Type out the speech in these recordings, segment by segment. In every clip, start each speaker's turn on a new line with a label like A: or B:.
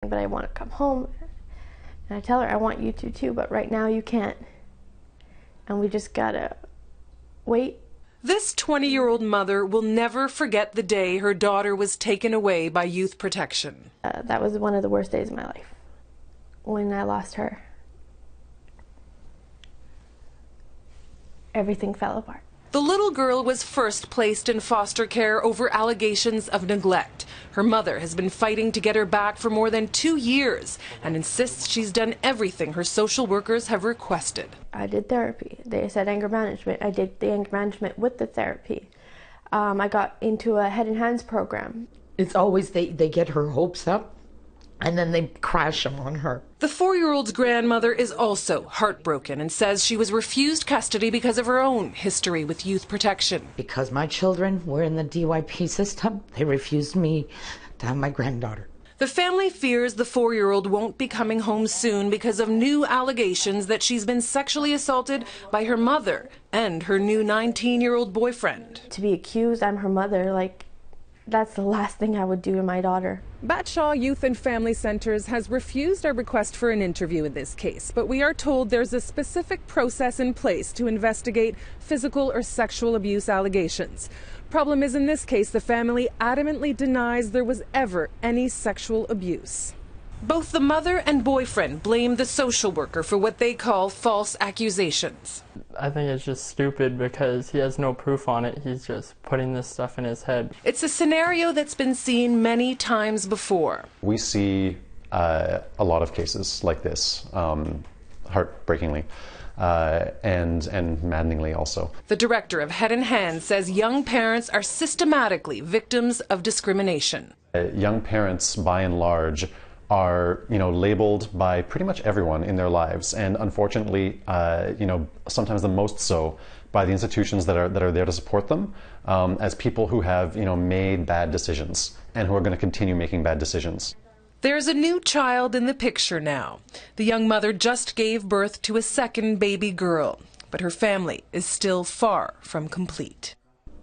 A: but I want to come home. And I tell her, I want you to too, but right now you can't. And we just gotta wait.
B: This 20-year-old mother will never forget the day her daughter was taken away by Youth Protection.
A: That was one of the worst days of my life, when I lost her. Everything fell apart.
B: The little girl was first placed in foster care over allegations of neglect. Her mother has been fighting to get her back for more than 2 years and insists she's done everything her social workers have requested.
A: I did therapy. They said anger management. I did the anger management with the therapy. I got into a head and hands program.
C: It's always they get her hopes up and then they crash them on her.
B: The 4-year-old's grandmother is also heartbroken and says she was refused custody because of her own history with Youth Protection.
C: Because my children were in the DYP system, they refused me to have my granddaughter.
B: The family fears the 4-year-old won't be coming home soon because of new allegations that she's been sexually assaulted by her mother and her new 19-year-old boyfriend.
A: To be accused, I'm her mother, that's the last thing I would do to my daughter.
B: Batshaw Youth and Family Centres has refused our request for an interview in this case, but we are told there's a specific process in place to investigate physical or sexual abuse allegations. Problem is, in this case, the family adamantly denies there was ever any sexual abuse. Both the mother and boyfriend blame the social worker for what they call false accusations.
D: I think it's just stupid because he has no proof on it. He's just putting this stuff in his head.
B: It's a scenario that's been seen many times before.
E: We see a lot of cases like this, heartbreakingly. And maddeningly also.
B: The director of Head and Hands says young parents are systematically victims of discrimination.
E: Young parents, by and large, are labeled by pretty much everyone in their lives, and unfortunately, sometimes the most so by the institutions that are there to support them, as people who have made bad decisions and who are going to continue making bad decisions.
B: There's a new child in the picture now. The young mother just gave birth to a second baby girl, but her family is still far from complete.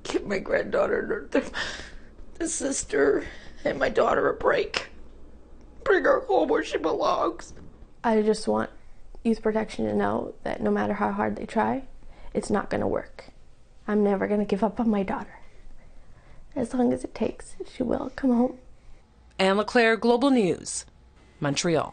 C: Give my granddaughter, the sister, and my daughter a break. Bring her home where she belongs.
A: I just want Youth Protection to know that no matter how hard they try, it's not going to work. I'm never going to give up on my daughter. As long as it takes, she will come home.
B: Leclair, Global News, Montreal.